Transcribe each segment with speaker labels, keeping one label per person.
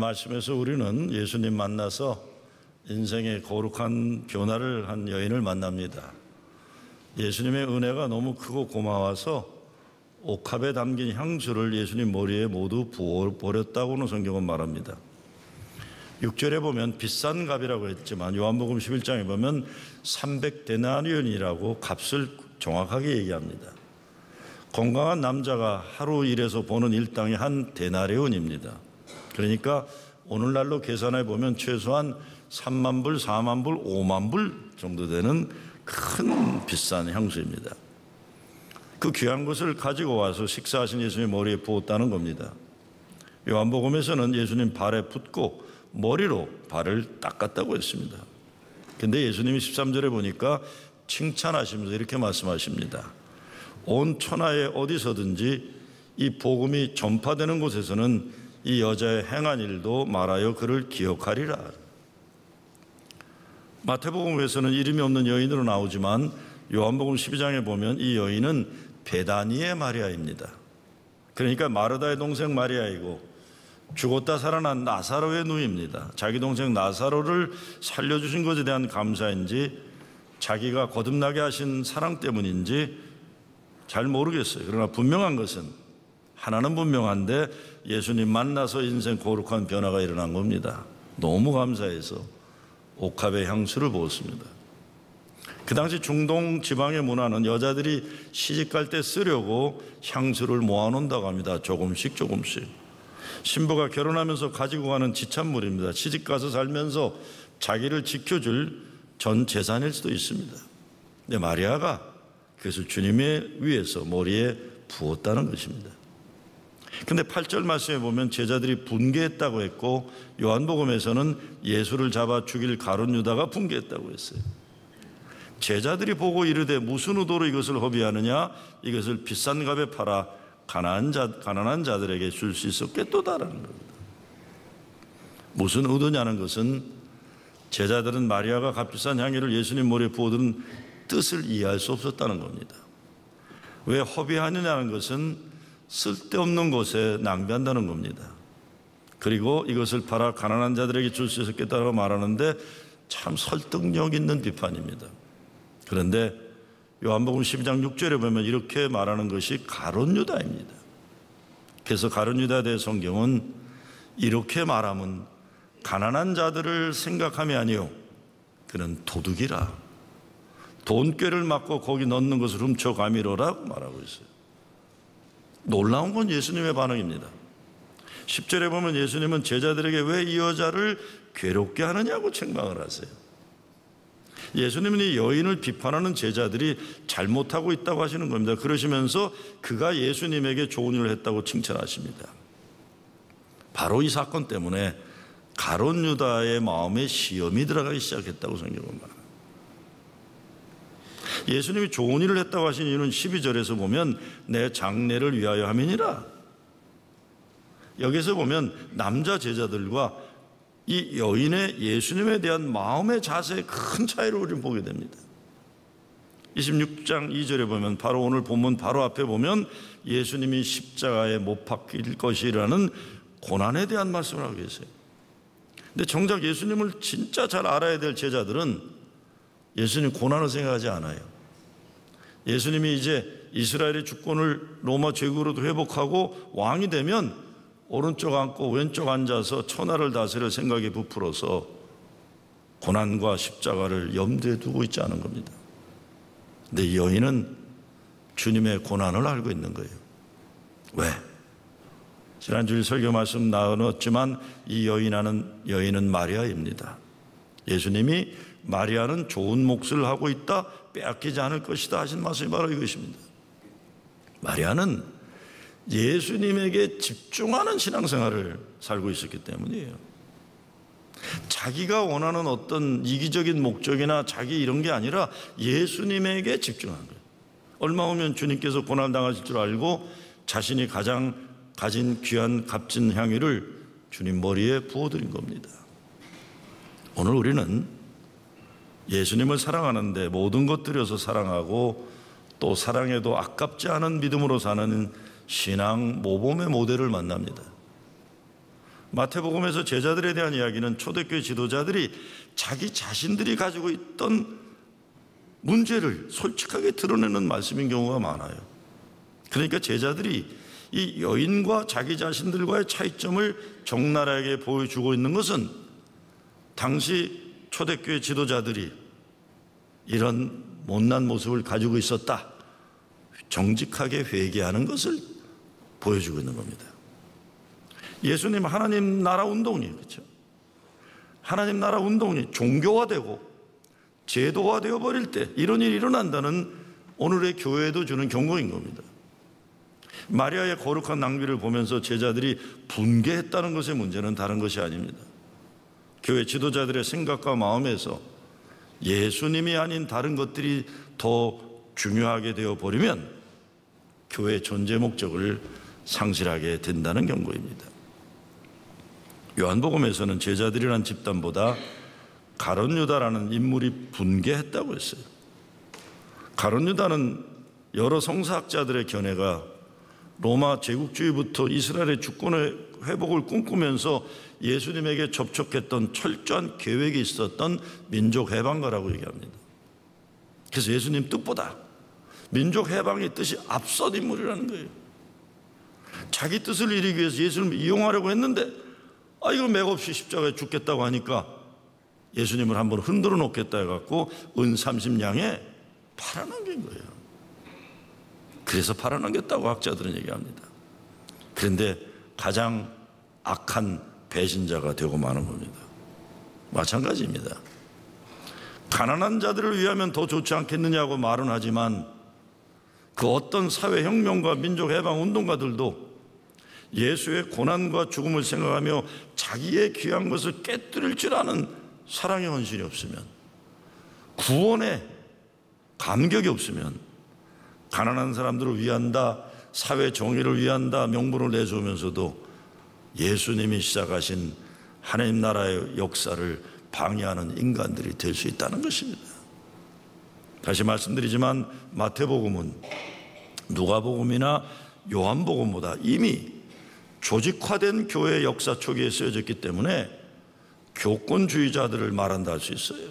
Speaker 1: 말씀에서 우리는 예수님 만나서 인생의 거룩한 변화를 한 여인을 만납니다. 예수님의 은혜가 너무 크고 고마워서 옥합에 담긴 향수를 예수님 머리에 모두 부어버렸다고는 성경은 말합니다. 6절에 보면 비싼 값이라고 했지만 요한복음 11장에 보면 300데나리온이라고 값을 정확하게 얘기합니다. 건강한 남자가 하루 일해서 버는 일당이 한 데나리온입니다. 그러니까 오늘날로 계산해 보면 최소한 3만 불, 4만 불, 5만 불 정도 되는 큰 비싼 향수입니다. 그 귀한 것을 가지고 와서 식사하신 예수님 머리에 부었다는 겁니다. 요한복음에서는 예수님 발에 붓고 머리로 발을 닦았다고 했습니다. 근데 예수님이 13절에 보니까 칭찬하시면서 이렇게 말씀하십니다. 온 천하에 어디서든지 이 복음이 전파되는 곳에서는 이 여자의 행한 일도 말하여 그를 기억하리라. 마태복음에서는 이름이 없는 여인으로 나오지만 요한복음 12장에 보면 이 여인은 베다니의 마리아입니다. 그러니까 마르다의 동생 마리아이고 죽었다 살아난 나사로의 누이입니다. 자기 동생 나사로를 살려주신 것에 대한 감사인지 자기가 거듭나게 하신 사랑 때문인지 잘 모르겠어요. 그러나 분명한 것은 하나는 분명한데 예수님 만나서 인생 거룩한 변화가 일어난 겁니다. 너무 감사해서 옥합에 향수를 부었습니다. 그 당시 중동 지방의 문화는 여자들이 시집갈 때 쓰려고 향수를 모아놓는다고 합니다. 조금씩 신부가 결혼하면서 가지고 가는 지참물입니다. 시집가서 살면서 자기를 지켜줄 전 재산일 수도 있습니다. 근데 마리아가 그것을 주님의 위에서 머리에 부었다는 것입니다. 근데 8절 말씀에 보면 제자들이 분개했다고 했고 요한복음에서는 예수를 잡아 죽일 가룟 유다가 분개했다고 했어요. 제자들이 보고 이르되 무슨 의도로 이것을 허비하느냐? 이것을 비싼 값에 팔아 가난한 자들에게 줄 수 있었겠도다라는 겁니다. 무슨 의도냐는 것은 제자들은 마리아가 값비싼 향유를 예수님 머리에 부어둔 뜻을 이해할 수 없었다는 겁니다. 왜 허비하느냐는 것은 쓸데없는 곳에 낭비한다는 겁니다. 그리고 이것을 팔아 가난한 자들에게 줄 수 있었겠다고 말하는데 참 설득력 있는 비판입니다. 그런데 요한복음 12장 6절에 보면 이렇게 말하는 것이 가룟 유다입니다. 그래서 가룟 유다에 대해 성경은 이렇게 말하면 가난한 자들을 생각함이 아니요 그는 도둑이라 돈꾀를 맞고 거기 넣는 것을 훔쳐가미로라고 말하고 있어요. 놀라운 건 예수님의 반응입니다. 10절에 보면 예수님은 제자들에게 왜 이 여자를 괴롭게 하느냐고 책망을 하세요. 예수님은 이 여인을 비판하는 제자들이 잘못하고 있다고 하시는 겁니다. 그러시면서 그가 예수님에게 좋은 일을 했다고 칭찬하십니다. 바로 이 사건 때문에 가룟 유다의 마음에 시험이 들어가기 시작했다고 성경은 말합니다. 예수님이 좋은 일을 했다고 하신 이유는 12절에서 보면 내 장래를 위하여 함이니라. 여기서 보면 남자 제자들과 이 여인의 예수님에 대한 마음의 자세의 큰 차이를 우리는 보게 됩니다. 26장 2절에 보면 바로 오늘 본문 바로 앞에 보면 예수님이 십자가에 못 박힐 것이라는 고난에 대한 말씀을 하고 계세요. 근데 정작 예수님을 진짜 잘 알아야 될 제자들은 예수님 고난을 생각하지 않아요. 예수님이 이제 이스라엘의 주권을 로마 제국으로도 회복하고 왕이 되면 오른쪽 앉고 왼쪽 앉아서 천하를 다스릴 생각에 부풀어서 고난과 십자가를 염두에 두고 있지 않은 겁니다. 근데 이 여인은 주님의 고난을 알고 있는 거예요. 왜? 지난주일 설교 말씀 나눴지만 이 여인은 마리아입니다. 예수님이 마리아는 좋은 몫을 하고 있다, 빼앗기지 않을 것이다 하신 말씀이 바로 이것입니다. 마리아는 예수님에게 집중하는 신앙생활을 살고 있었기 때문이에요. 자기가 원하는 어떤 이기적인 목적이나 자기 이런 게 아니라 예수님에게 집중하는 거예요. 얼마 후면 주님께서 고난 당하실 줄 알고 자신이 가장 가진 귀한 값진 향유를 주님 머리에 부어드린 겁니다. 오늘 우리는 예수님을 사랑하는데 모든 것 들여서 사랑하고 또 사랑해도 아깝지 않은 믿음으로 사는 신앙 모범의 모델을 만납니다. 마태복음에서 제자들에 대한 이야기는 초대교회 지도자들이 자기 자신들이 가지고 있던 문제를 솔직하게 드러내는 말씀인 경우가 많아요. 그러니까 제자들이 이 여인과 자기 자신들과의 차이점을 적나라하게 보여주고 있는 것은 당시 초대교회 지도자들이 이런 못난 모습을 가지고 있었다, 정직하게 회개하는 것을 보여주고 있는 겁니다. 예수님 하나님 나라 운동이, 그렇죠? 하나님 나라 운동이 종교화되고 제도화되어 버릴 때 이런 일이 일어난다는 오늘의 교회도 주는 경고인 겁니다. 마리아의 거룩한 낭비를 보면서 제자들이 분개했다는 것의 문제는 다른 것이 아닙니다. 교회 지도자들의 생각과 마음에서 예수님이 아닌 다른 것들이 더 중요하게 되어 버리면 교회의 존재 목적을 상실하게 된다는 경고입니다. 요한복음에서는 제자들이란 집단보다 가룟 유다라는 인물이 분개했다고 했어요. 가룟 유다는 여러 성사학자들의 견해가 로마 제국주의부터 이스라엘의 주권의 회복을 꿈꾸면서 예수님에게 접촉했던 철저한 계획이 있었던 민족 해방가라고 얘기합니다. 그래서 예수님 뜻보다 민족 해방의 뜻이 앞선 인물이라는 거예요. 자기 뜻을 이루기 위해서 예수님을 이용하려고 했는데 이거 맥없이 십자가에 죽겠다고 하니까 예수님을 한번 흔들어 놓겠다 해갖고 은 30냥에 팔아넘긴 거예요. 그래서 팔아넘겼다고 학자들은 얘기합니다. 그런데 가장 악한 배신자가 되고 마는 겁니다. 마찬가지입니다. 가난한 자들을 위하면 더 좋지 않겠느냐고 말은 하지만 그 어떤 사회혁명과 민족해방운동가들도 예수의 고난과 죽음을 생각하며 자기의 귀한 것을 깨뜨릴 줄 아는 사랑의 헌신이 없으면, 구원의 감격이 없으면, 가난한 사람들을 위한다, 사회 정의를 위한다 명분을 내세우면서도 예수님이 시작하신 하나님 나라의 역사를 방해하는 인간들이 될 수 있다는 것입니다. 다시 말씀드리지만 마태복음은 누가복음이나 요한복음보다 이미 조직화된 교회의 역사 초기에 쓰여졌기 때문에 교권주의자들을 말한다 할 수 있어요.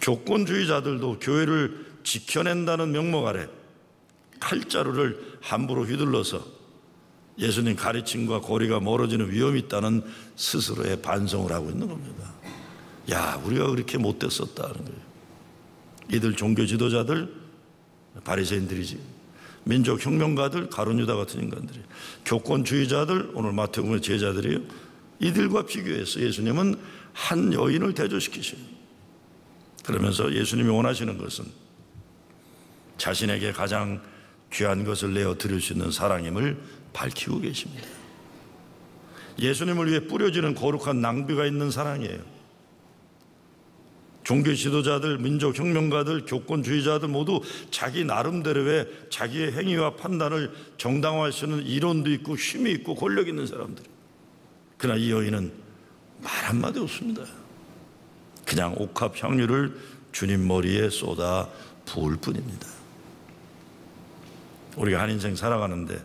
Speaker 1: 교권주의자들도 교회를 지켜낸다는 명목 아래 칼자루를 함부로 휘둘러서 예수님 가르침과 거리가 멀어지는 위험이 있다는 스스로의 반성을 하고 있는 겁니다. 야, 우리가 그렇게 못됐었다는 거예요. 이들 종교 지도자들, 바리새인들이지, 민족 혁명가들, 가룟 유다 같은 인간들이, 교권주의자들, 오늘 마태복음의 제자들이에요. 이들과 비교해서 예수님은 한 여인을 대조시키셔요. 그러면서 예수님이 원하시는 것은 자신에게 가장 귀한 것을 내어 드릴 수 있는 사랑임을 밝히고 계십니다. 예수님을 위해 뿌려지는 거룩한 낭비가 있는 사랑이에요. 종교 지도자들, 민족 혁명가들, 교권주의자들 모두 자기 나름대로의 자기의 행위와 판단을 정당화할 수 있는 이론도 있고 힘이 있고 권력 있는 사람들. 그러나 이 여인은 말 한마디 없습니다. 그냥 옥합 향유를 주님 머리에 쏟아 부을 뿐입니다. 우리가 한 인생 살아가는데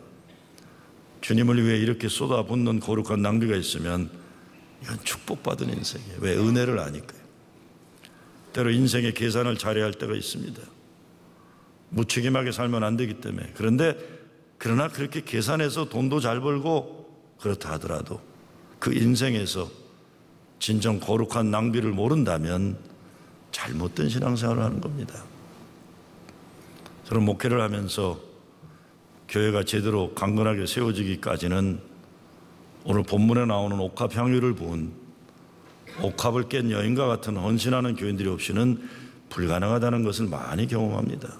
Speaker 1: 주님을 위해 이렇게 쏟아붓는 거룩한 낭비가 있으면 이건 축복받은 인생이에요. 왜? 은혜를 아니까요. 때로 인생의 계산을 잘해야 할 때가 있습니다. 무책임하게 살면 안 되기 때문에. 그러나 그렇게 계산해서 돈도 잘 벌고 그렇다 하더라도 그 인생에서 진정 거룩한 낭비를 모른다면 잘못된 신앙생활을 하는 겁니다. 저는 목회를 하면서 교회가 제대로 강건하게 세워지기까지는 오늘 본문에 나오는 옥합 향유를 부은 옥합을 깬 여인과 같은 헌신하는 교인들이 없이는 불가능하다는 것을 많이 경험합니다.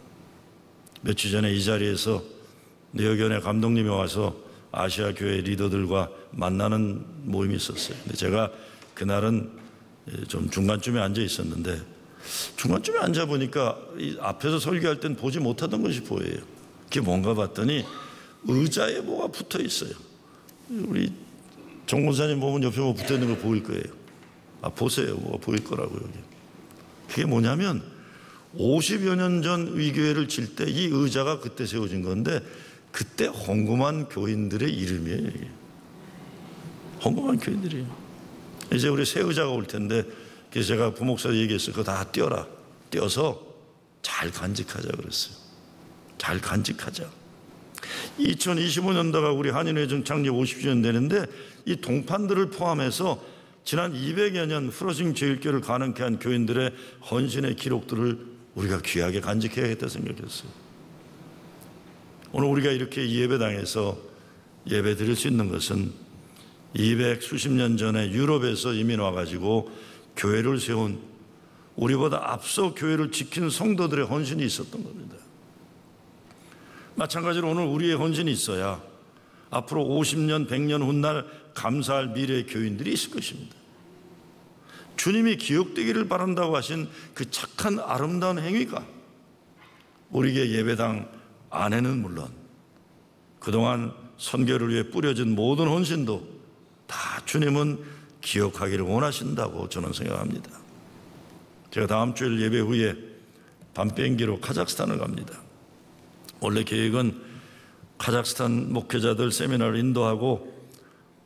Speaker 1: 며칠 전에 이 자리에서 내여견의 감독님이 와서 아시아 교회 리더들과 만나는 모임이 있었어요. 근데 제가 그날은 좀 중간쯤에 앉아 있었는데 중간쯤에 앉아 보니까 이 앞에서 설교할 땐 보지 못하던 것이 보여요. 그게 뭔가 봤더니 의자에 뭐가 붙어 있어요. 우리 정 권사님 보면 옆에 뭐 붙어 있는 거 보일 거예요. 보세요. 뭐가 보일 거라고요. 그게 뭐냐면 50여 년 전 위교회를 칠 때 이 의자가 그때 세워진 건데 그때 헌금한 교인들의 이름이에요. 이게. 헌금한 교인들이에요. 이제 우리 새 의자가 올 텐데 그래서 제가 부목사 얘기했어요. 그거 다 띄어라. 띄어서 잘 간직하자 그랬어요. 잘 간직하자. 2025년도가 우리 한인회중 창립 50주년 되는데 이 동판들을 포함해서 지난 200여 년 프로징 제일교회를 가능케 한 교인들의 헌신의 기록들을 우리가 귀하게 간직해야겠다 생각했어요. 오늘 우리가 이렇게 예배당에서 예배 드릴 수 있는 것은 200 수십 년 전에 유럽에서 이민 와가지고 교회를 세운 우리보다 앞서 교회를 지킨 성도들의 헌신이 있었던 겁니다. 마찬가지로 오늘 우리의 헌신이 있어야 앞으로 50년, 100년 훗날 감사할 미래의 교인들이 있을 것입니다. 주님이 기억되기를 바란다고 하신 그 착한 아름다운 행위가 우리의 예배당 안에는 물론 그동안 선교를 위해 뿌려진 모든 헌신도 다 주님은 기억하기를 원하신다고 저는 생각합니다. 제가 다음 주일 예배 후에 밤 비행기로 카자흐스탄을 갑니다. 원래 계획은 카자흐스탄 목회자들 세미나를 인도하고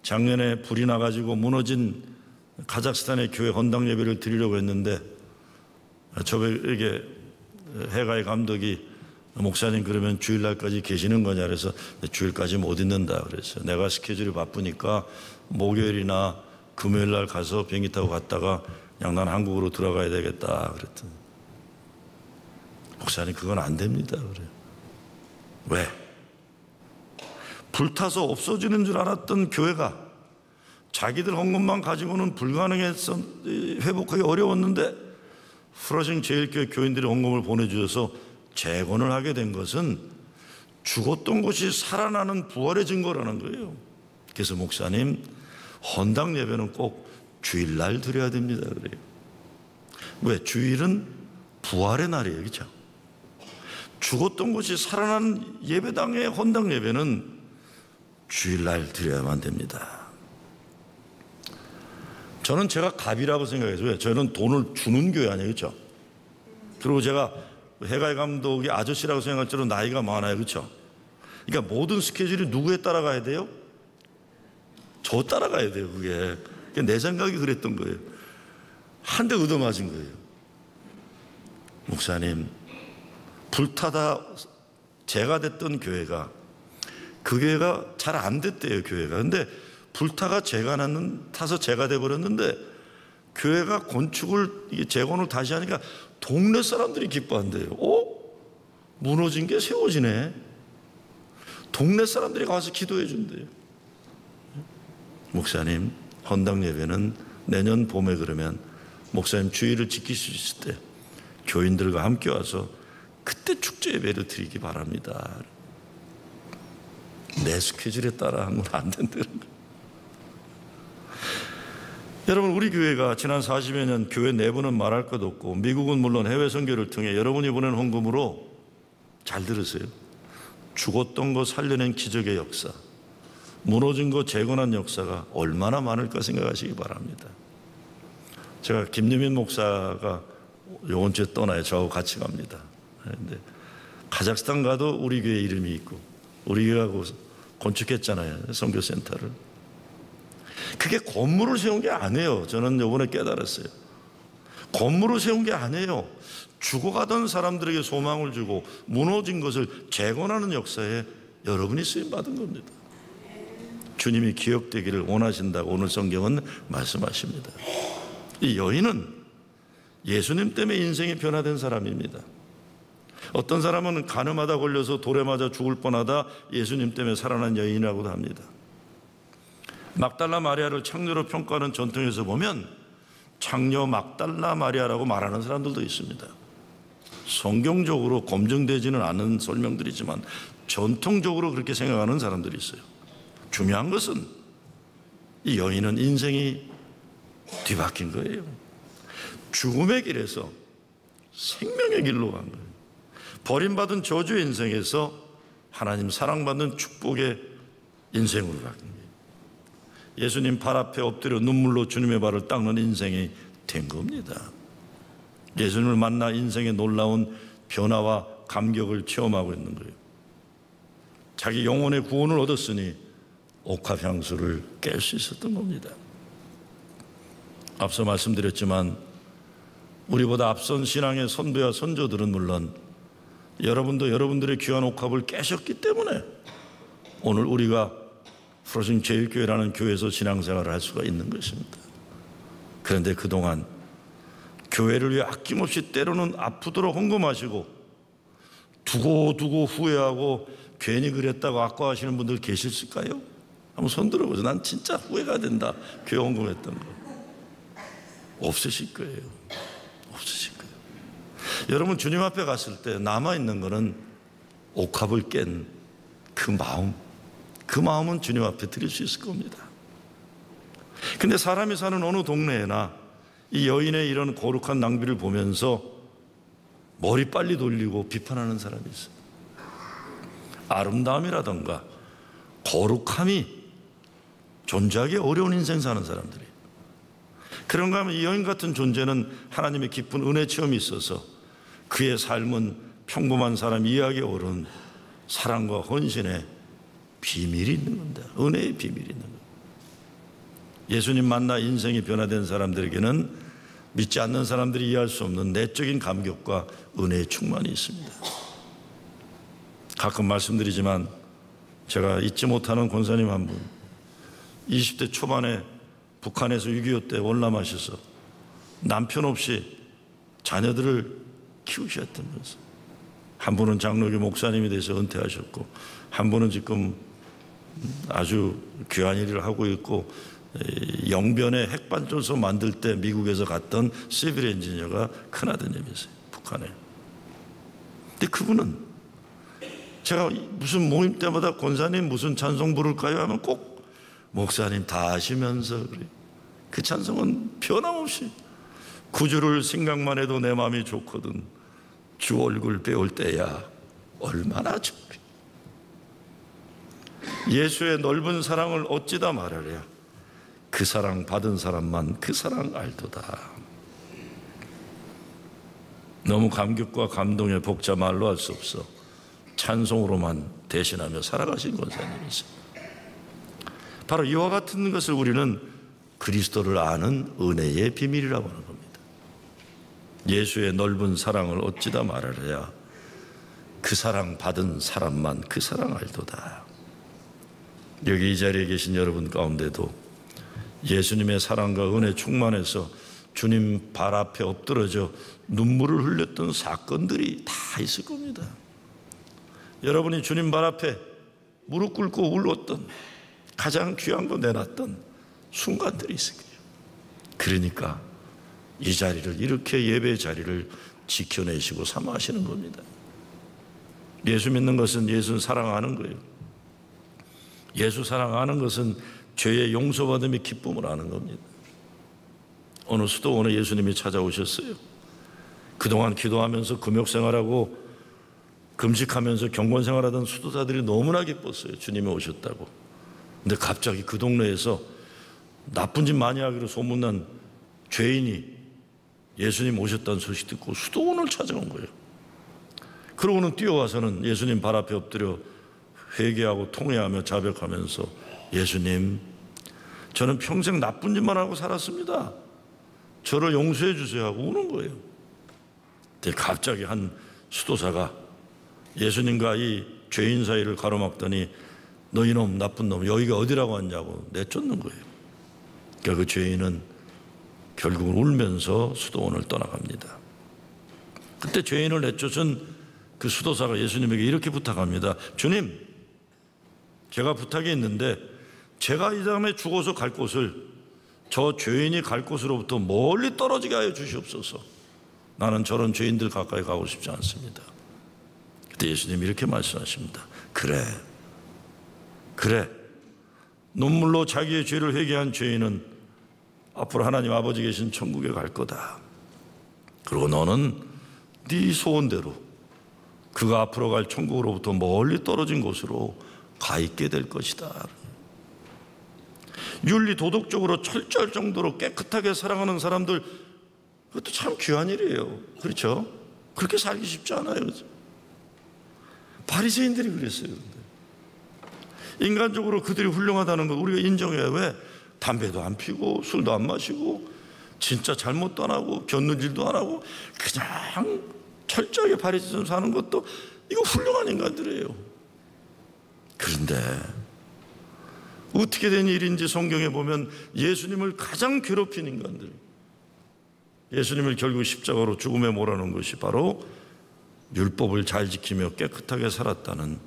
Speaker 1: 작년에 불이 나가지고 무너진 카자흐스탄의 교회 헌당 예배를 드리려고 했는데 저에게 해가의 감독이 목사님 그러면 주일날까지 계시는 거냐 그래서 주일까지 못 있는다 그랬어요. 내가 스케줄이 바쁘니까 목요일이나 금요일날 가서 비행기 타고 갔다가 그냥 난 한국으로 들어가야 되겠다 그랬더니 목사님 그건 안 됩니다 그래요. 왜? 불타서 없어지는 줄 알았던 교회가 자기들 헌금만 가지고는 불가능해서 회복하기 어려웠는데 프로징 제일교회 교인들이 헌금을 보내주셔서 재건을 하게 된 것은 죽었던 곳이 살아나는 부활의 증거라는 거예요. 그래서 목사님 헌당 예배는 꼭 주일날 드려야 됩니다 그래요. 왜? 주일은 부활의 날이에요. 그렇죠? 죽었던 곳이 살아나는 예배당의 헌당 예배는 주일날 드려야만 됩니다. 저는 제가 갑이라고 생각해서 왜? 저는 돈을 주는 교회 아니에요. 그렇죠? 그리고 제가 해가의 감독이 아저씨라고 생각할 줄은 나이가 많아요. 그렇죠? 그러니까 모든 스케줄이 누구에 따라가야 돼요? 저 따라가야 돼요. 그게 내 생각이 그랬던 거예요. 한 대 얻어맞은 거예요. 목사님 불타다 재가 됐던 교회가 그 교회가 잘 안 됐대요. 교회가. 근데 불타가 타서 재가 돼버렸는데 교회가 건축을 재건을 다시 하니까 동네 사람들이 기뻐한대요. 무너진 게 세워지네. 동네 사람들이 가서 기도해 준대요. 목사님 헌당 예배는 내년 봄에 그러면 목사님 주일을 지킬 수 있을 때 교인들과 함께 와서 그때 축제 예배를 드리기 바랍니다. 내 스케줄에 따라 하면 안 된다는 거예요. 여러분 우리 교회가 지난 40여 년 교회 내부는 말할 것 없고 미국은 물론 해외 선교를 통해 여러분이 보낸 헌금으로 잘 들으세요. 죽었던 거 살려낸 기적의 역사, 무너진 거 재건한 역사가 얼마나 많을까 생각하시기 바랍니다. 제가 김유민 목사가 이번 주에 떠나요. 저하고 같이 갑니다. 근데 카자흐스탄 가도 우리 교회 이름이 있고 우리 교회하고 건축했잖아요. 선교센터를. 그게 건물을 세운 게 아니에요. 저는 이번에 깨달았어요. 건물을 세운 게 아니에요. 죽어가던 사람들에게 소망을 주고 무너진 것을 재건하는 역사에 여러분이 쓰임받은 겁니다. 주님이 기억되기를 원하신다고 오늘 성경은 말씀하십니다. 이 여인은 예수님 때문에 인생이 변화된 사람입니다. 어떤 사람은 간음하다 걸려서 돌에 맞아 죽을 뻔하다 예수님 때문에 살아난 여인이라고도 합니다. 막달라 마리아를 창녀로 평가하는 전통에서 보면 창녀 막달라 마리아라고 말하는 사람들도 있습니다. 성경적으로 검증되지는 않은 설명들이지만 전통적으로 그렇게 생각하는 사람들이 있어요. 중요한 것은 이 여인은 인생이 뒤바뀐 거예요. 죽음의 길에서 생명의 길로 간 거예요. 버림받은 저주의 인생에서 하나님 사랑받는 축복의 인생으로 바뀐 거예요. 예수님 발 앞에 엎드려 눈물로 주님의 발을 닦는 인생이 된 겁니다. 예수님을 만나 인생의 놀라운 변화와 감격을 체험하고 있는 거예요. 자기 영혼의 구원을 얻었으니 옥합 향수를 깰 수 있었던 겁니다. 앞서 말씀드렸지만 우리보다 앞선 신앙의 선배와 선조들은 물론 여러분도 여러분들의 귀한 옥합을 깨셨기 때문에 오늘 우리가 프로싱 제일교회라는 교회에서 신앙생활을 할 수가 있는 것입니다. 그런데 그동안 교회를 위해 아낌없이 때로는 아프도록 헌금하시고 두고 후회하고 괜히 그랬다고 아까워하시는 분들 계실까요? 한번 손 들어보세요. 난 진짜 후회가 된다. 교회 헌금했던 거. 없으실 거예요. 없으실 거예요. 여러분 주님 앞에 갔을 때 남아있는 거는 옥합을 깬 그 마음, 그 마음은 주님 앞에 드릴 수 있을 겁니다. 근데 사람이 사는 어느 동네에나 이 여인의 이런 거룩한 낭비를 보면서 머리 빨리 돌리고 비판하는 사람이 있어요. 아름다움이라던가 거룩함이 존재하기 어려운 인생 사는 사람들이. 그런가 하면 이 여인 같은 존재는 하나님의 깊은 은혜 체험이 있어서 그의 삶은 평범한 사람 이해하기 어려운 사랑과 헌신의 비밀이 있는 겁니다. 은혜의 비밀이 있는 겁니다. 예수님 만나 인생이 변화된 사람들에게는 믿지 않는 사람들이 이해할 수 없는 내적인 감격과 은혜의 충만이 있습니다. 가끔 말씀드리지만 제가 잊지 못하는 권사님 한 분, 20대 초반에 북한에서 6.25 때 월남하셔서 남편 없이 자녀들을 키우셨던 거죠. 한 분은 장로교 목사님이 돼서 은퇴하셨고 한 분은 지금 아주 귀한 일을 하고 있고 영변에 핵발전소 만들 때 미국에서 갔던 시빌 엔지니어가 큰아드님이세요. 북한에. 근데 그분은 제가 무슨 모임 때마다 권사님 무슨 찬송 부를까요? 하면 꼭 목사님 다 아시면서 그래요. 그 찬송은 변함없이 구주를 생각만 해도 내 마음이 좋거든. 주 얼굴 배울 때야 얼마나 좋게. 예수의 넓은 사랑을 어찌다 말하랴. 그 사랑 받은 사람만 그 사랑 알도다. 너무 감격과 감동의 복자 말로 할 수 없어 찬송으로만 대신하며 살아가신 권사님이세요. 바로 이와 같은 것을 우리는 그리스도를 아는 은혜의 비밀이라고 하는 겁니다. 예수의 넓은 사랑을 어찌다 말하랴. 그 사랑 받은 사람만 그 사랑 알도다. 여기 이 자리에 계신 여러분 가운데도 예수님의 사랑과 은혜 충만해서 주님 발 앞에 엎드러져 눈물을 흘렸던 사건들이 다 있을 겁니다. 여러분이 주님 발 앞에 무릎 꿇고 울었던 가장 귀한 거 내놨던 순간들이 있을 거예요. 그러니까 이 자리를 이렇게 예배의 자리를 지켜내시고 삼아하시는 겁니다. 예수 믿는 것은 예수 사랑하는 거예요. 예수 사랑하는 것은 죄의 용서받음의 기쁨을 아는 겁니다. 어느 수도원에 예수님이 찾아오셨어요. 그동안 기도하면서 금욕생활하고 금식하면서 경건생활하던 수도사들이 너무나 기뻤어요. 주님이 오셨다고. 근데 갑자기 그 동네에서 나쁜 짓 많이 하기로 소문난 죄인이 예수님 오셨다는 소식 듣고 수도원을 찾아온 거예요. 그러고는 뛰어와서는 예수님 발 앞에 엎드려 회개하고 통회하며 자백하면서 예수님, 저는 평생 나쁜 짓만 하고 살았습니다. 저를 용서해 주세요 하고 우는 거예요. 근데 갑자기 한 수도사가 예수님과 이 죄인 사이를 가로막더니 너 이놈 나쁜 놈 여기가 어디라고 왔냐고 내쫓는 거예요. 그러니까 그 죄인은 결국은 울면서 수도원을 떠나갑니다. 그때 죄인을 내쫓은 그 수도사가 예수님에게 이렇게 부탁합니다. 주님, 제가 부탁이 있는데 제가 이 다음에 죽어서 갈 곳을 저 죄인이 갈 곳으로부터 멀리 떨어지게 하여 주시옵소서. 나는 저런 죄인들 가까이 가고 싶지 않습니다. 그때 예수님이 이렇게 말씀하십니다. 그래. 눈물로 자기의 죄를 회개한 죄인은 앞으로 하나님 아버지 계신 천국에 갈 거다. 그리고 너는 네 소원대로 그가 앞으로 갈 천국으로부터 멀리 떨어진 곳으로 가 있게 될 것이다. 윤리 도덕적으로 철저할 정도로 깨끗하게 사랑하는 사람들, 그것도 참 귀한 일이에요. 그렇죠? 그렇게 살기 쉽지 않아요. 바리새인들이 그랬어요. 인간적으로 그들이 훌륭하다는 걸 우리가 인정해야. 왜? 담배도 안 피고 술도 안 마시고 진짜 잘못도 안 하고 곁눈질도 안 하고 그냥 철저하게 바리새인처럼 사는 것도 이거 훌륭한 인간들이에요. 그런데 어떻게 된 일인지 성경에 보면 예수님을 가장 괴롭힌 인간들, 예수님을 결국 십자가로 죽음에 몰아넣은 것이 바로 율법을 잘 지키며 깨끗하게 살았다는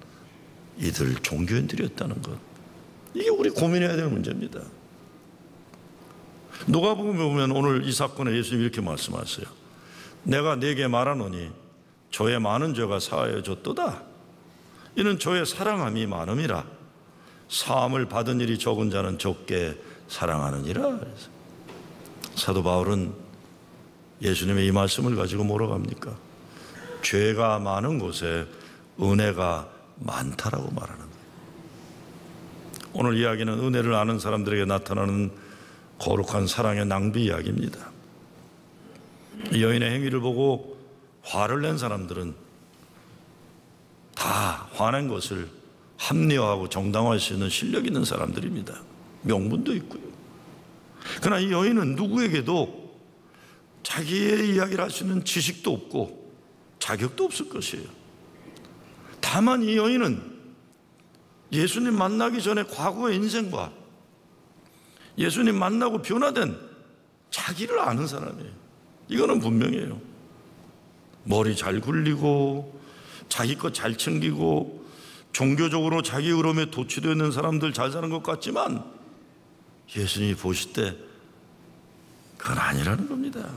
Speaker 1: 이들 종교인들이었다는 것. 이게 우리 고민해야 될 문제입니다. 누가복음에 보면 오늘 이 사건에 예수님이 이렇게 말씀하세요. 내가 네게 말하노니 저의 많은 죄가 사하여졌도다. 이는 저의 사랑함이 많음이라. 사함을 받은 일이 적은 자는 적게 사랑하느니라. 사도 바울은 예수님의 이 말씀을 가지고 뭐라고 합니까? 죄가 많은 곳에 은혜가 많다라고 말하는 거예요. 오늘 이야기는 은혜를 아는 사람들에게 나타나는 거룩한 사랑의 낭비 이야기입니다. 이 여인의 행위를 보고 화를 낸 사람들은 다 화낸 것을 합리화하고 정당화할 수 있는 실력 있는 사람들입니다. 명분도 있고요. 그러나 이 여인은 누구에게도 자기의 이야기를 할 수 있는 지식도 없고 자격도 없을 것이에요. 다만 이 여인은 예수님 만나기 전에 과거의 인생과 예수님 만나고 변화된 자기를 아는 사람이에요. 이거는 분명해요. 머리 잘 굴리고 자기 것 잘 챙기고 종교적으로 자기 의로움에 도취되어 있는 사람들 잘 사는 것 같지만 예수님이 보실 때 그건 아니라는 겁니다.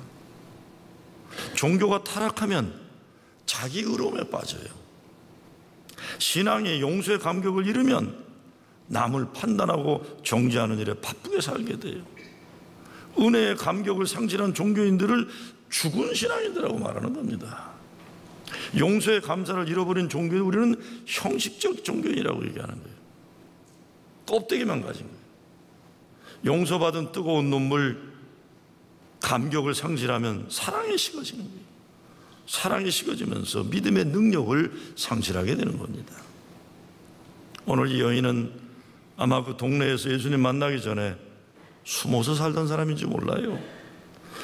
Speaker 1: 종교가 타락하면 자기 의로움에 빠져요. 신앙의 용서의 감격을 잃으면 남을 판단하고 정죄하는 일에 바쁘게 살게 돼요. 은혜의 감격을 상실한 종교인들을 죽은 신앙인들이라고 말하는 겁니다. 용서의 감사를 잃어버린 종교인 우리는 형식적 종교인이라고 얘기하는 거예요. 껍데기만 가진 거예요. 용서받은 뜨거운 눈물, 감격을 상실하면 사랑이 식어지는 거예요. 사랑이 식어지면서 믿음의 능력을 상실하게 되는 겁니다. 오늘 이 여인은 아마 그 동네에서 예수님 만나기 전에 숨어서 살던 사람인지 몰라요.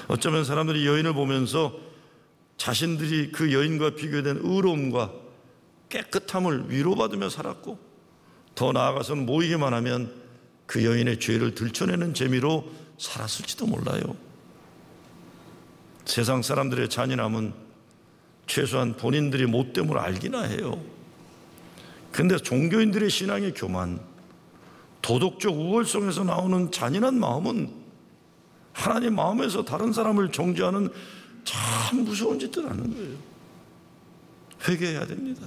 Speaker 1: 어쩌면 사람들이 여인을 보면서 자신들이 그 여인과 비교된 의로움과 깨끗함을 위로받으며 살았고, 더 나아가서는 모이기만 하면 그 여인의 죄를 들춰내는 재미로 살았을지도 몰라요. 세상 사람들의 잔인함은 최소한 본인들이 못됨을 알기나 해요. 그런데 종교인들의 신앙의 교만, 도덕적 우월성에서 나오는 잔인한 마음은 하나님 마음에서 다른 사람을 정죄하는 참 무서운 짓들 하는 거예요. 회개해야 됩니다.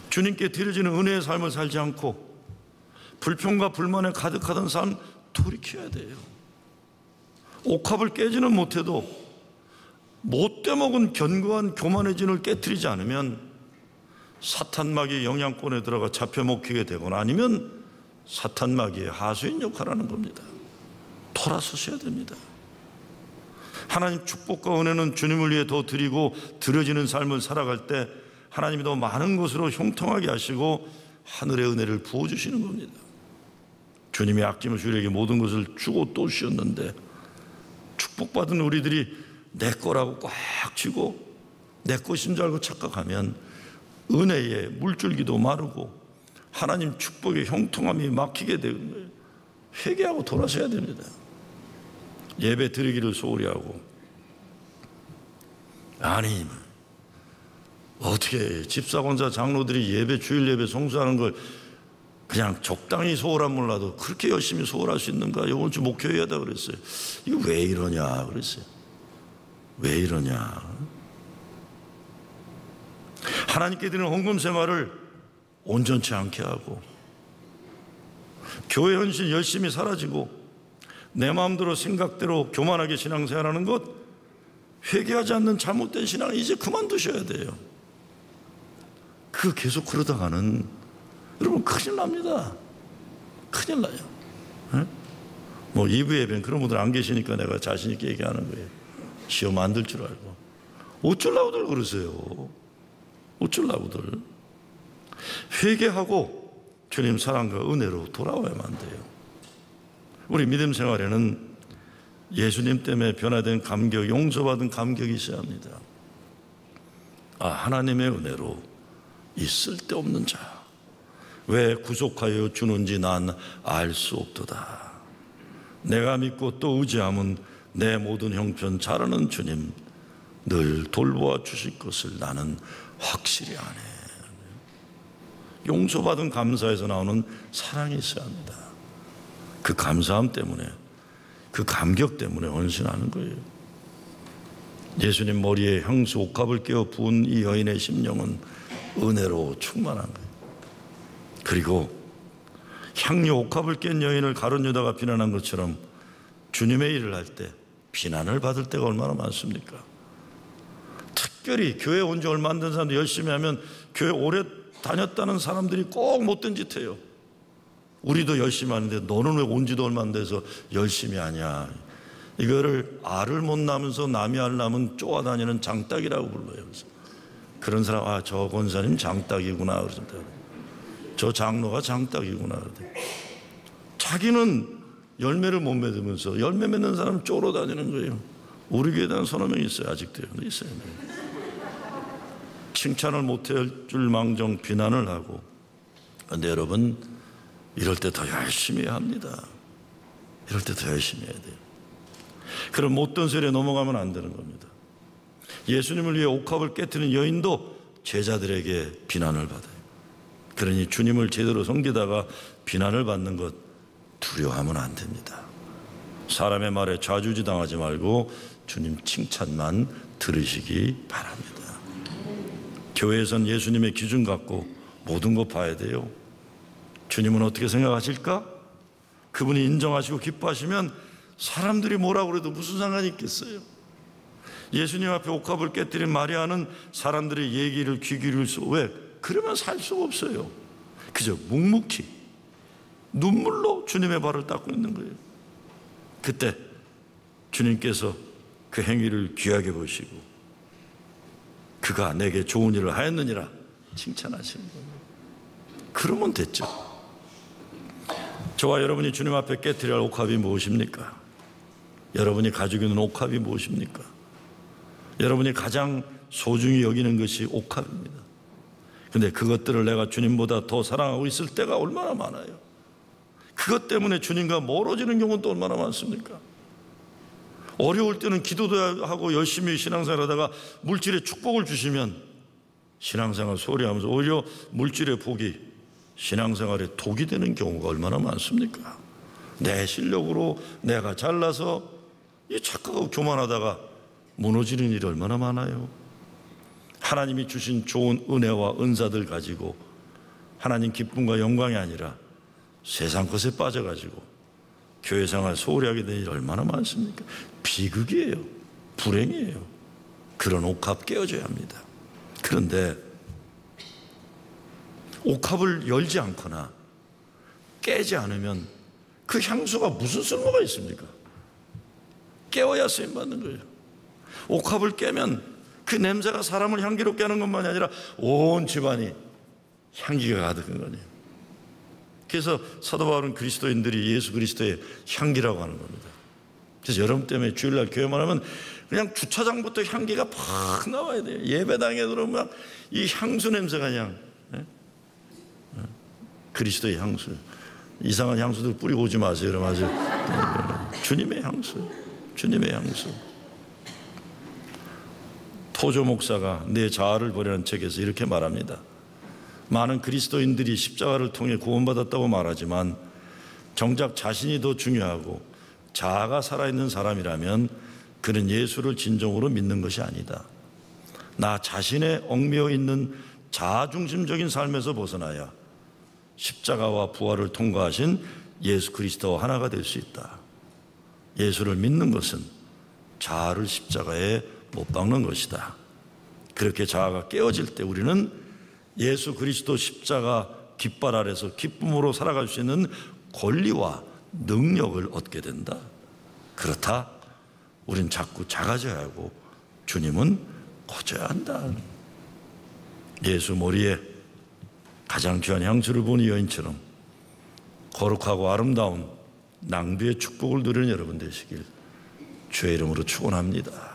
Speaker 1: 주님께 드려지는 은혜의 삶을 살지 않고 불평과 불만에 가득하던 삶 돌이켜야 돼요. 옥합을 깨지는 못해도 못돼 먹은 견고한 교만의 진을 깨트리지 않으면 사탄마귀의 영향권에 들어가 잡혀 먹히게 되거나 아니면 사탄마귀의 하수인 역할을 하는 겁니다. 돌아서셔야 됩니다. 하나님 축복과 은혜는 주님을 위해 더 드리고 드려지는 삶을 살아갈 때 하나님이 더 많은 것으로 형통하게 하시고 하늘의 은혜를 부어주시는 겁니다. 주님이 아낌없이 우리에게 모든 것을 주고 또 주셨는데 축복받은 우리들이 내 거라고 꽉 쥐고 내 것인 줄 알고 착각하면 은혜의 물줄기도 마르고 하나님 축복의 형통함이 막히게 되는 거예요. 회개하고 돌아서야 됩니다. 예배 드리기를 소홀히 하고, 아니 어떻게 집사권자 장로들이 예배 주일 예배 성수하는 걸 그냥 적당히 소홀한 몰라도 그렇게 열심히 소홀할 수 있는가? 이번 주 목회해야다 그랬어요. 이거 왜 이러냐 그랬어요. 왜 이러냐? 하나님께 드리는 헌금 생활을 온전치 않게 하고 교회 헌신 열심히 사라지고 내 마음대로 생각대로 교만하게 신앙생활하는 것, 회개하지 않는 잘못된 신앙 이제 그만두셔야 돼요. 그 계속 그러다가는 여러분 큰일 납니다. 큰일 나요. 네? 뭐 2부 예배는 그런 분들 안 계시니까 내가 자신 있게 얘기하는 거예요. 시험 안 들 줄 알고. 어쩌려고들 그러세요. 어쩌려고들. 회개하고 주님 사랑과 은혜로 돌아와야만 돼요. 우리 믿음 생활에는 예수님 때문에 변화된 감격, 용서받은 감격이 있어야 합니다. 하나님의 은혜로 이 쓸데없는 자 왜 구속하여 주는지 난 알 수 없도다. 내가 믿고 또 의지함은 내 모든 형편 잘하는 주님 늘 돌보아 주실 것을 나는 확실히 아네. 용서받은 감사에서 나오는 사랑이 있어야 합니다. 그 감사함 때문에, 그 감격 때문에 헌신하는 거예요. 예수님 머리에 향수 옥합을 끼워 부은 이 여인의 심령은 은혜로 충만한 거예요. 그리고 향유 옥합을 깬 여인을 가룟 유다가 비난한 것처럼 주님의 일을 할 때 비난을 받을 때가 얼마나 많습니까? 특별히 교회 온 지 얼마 안 된 사람들 열심히 하면 교회 오래 다녔다는 사람들이 꼭 못된 짓 해요. 우리도 열심히 하는데 너는 왜 온 지도 얼마 안 돼서 열심히 하냐. 이거를 알을 못 낳으면서 남이 알 낳으면 쪼아다니는 장딱이라고 불러요. 그래서 그런 사람, 저 권사님 장딱이구나 그러던데, 저 장로가 장딱이구나 그러대. 자기는 열매를 못 맺으면서 열매 맺는 사람 쪼러다니는 거예요. 우리 교회에 대한 서너 명 있어요. 아직도 있어요. 칭찬을 못할 줄 망정 비난을 하고. 그런데 여러분, 이럴 때 더 열심히 해야 합니다. 이럴 때 더 열심히 해야 돼요. 그런 못된 소리에 넘어가면 안 되는 겁니다. 예수님을 위해 옥합을 깨트린 여인도 제자들에게 비난을 받아요. 그러니 주님을 제대로 섬기다가 비난을 받는 것 두려워하면 안 됩니다. 사람의 말에 좌지우지당하지 말고 주님 칭찬만 들으시기 바랍니다. 교회에선 예수님의 기준 갖고 모든 거 봐야 돼요. 주님은 어떻게 생각하실까? 그분이 인정하시고 기뻐하시면 사람들이 뭐라고 그래도 무슨 상관이 있겠어요? 예수님 앞에 옥합을 깨뜨린 마리아는 사람들의 얘기를 귀 기울일 수, 왜? 그러면 살 수가 없어요. 그저 묵묵히 눈물로 주님의 발을 닦고 있는 거예요. 그때 주님께서 그 행위를 귀하게 보시고 그가 내게 좋은 일을 하였느니라 칭찬하시는 거예요. 그러면 됐죠. 저와 여러분이 주님 앞에 깨뜨려야 할 옥합이 무엇입니까? 여러분이 가지고 있는 옥합이 무엇입니까? 여러분이 가장 소중히 여기는 것이 옥합입니다. 근데 그것들을 내가 주님보다 더 사랑하고 있을 때가 얼마나 많아요. 그것 때문에 주님과 멀어지는 경우는 또 얼마나 많습니까? 어려울 때는 기도도 하고 열심히 신앙생활 하다가 물질의 축복을 주시면 신앙생활 소홀히 하면서 오히려 물질의 복이 신앙생활에 독이 되는 경우가 얼마나 많습니까? 내 실력으로 내가 잘나서 이 착각하고 교만하다가 무너지는 일이 얼마나 많아요. 하나님이 주신 좋은 은혜와 은사들 가지고 하나님 기쁨과 영광이 아니라 세상 것에 빠져가지고 교회생활 소홀히 하게 된 일이 얼마나 많습니까? 비극이에요. 불행이에요. 그런 옥합 깨어져야 합니다. 그런데 옥합을 열지 않거나 깨지 않으면 그 향수가 무슨 쓸모가 있습니까? 깨워야 쓰임받는 거예요. 옥합을 깨면 그 냄새가 사람을 향기롭게 하는 것만이 아니라 온 집안이 향기가 가득한 거예요. 그래서 사도 바울은 그리스도인들이 예수 그리스도의 향기라고 하는 겁니다. 그래서 여러분 때문에 주일날 교회만 하면 그냥 주차장부터 향기가 팍 나와야 돼요. 예배당에 들어오면 이 향수 냄새가 그냥 그리스도의 향수. 이상한 향수들 뿌리고 오지 마세요. 여러분 아주 주님의 향수, 주님의 향수. 토조 목사가 내 자아를 버리라는 책에서 이렇게 말합니다. 많은 그리스도인들이 십자가를 통해 구원받았다고 말하지만 정작 자신이 더 중요하고 자아가 살아있는 사람이라면 그는 예수를 진정으로 믿는 것이 아니다. 나 자신에 얽매여 있는 자아중심적인 삶에서 벗어나야 십자가와 부활을 통과하신 예수 그리스도와 하나가 될 수 있다. 예수를 믿는 것은 자아를 십자가에 못 박는 것이다. 그렇게 자아가 깨어질 때 우리는 예수 그리스도 십자가 깃발 아래서 기쁨으로 살아갈 수 있는 권리와 능력을 얻게 된다. 그렇다. 우린 자꾸 작아져야 하고 주님은 커져야 한다. 예수 머리에 가장 귀한 향수를 부은 이 여인처럼 거룩하고 아름다운 낭비의 축복을 누리는 여러분 되시길 주의 이름으로 축원합니다.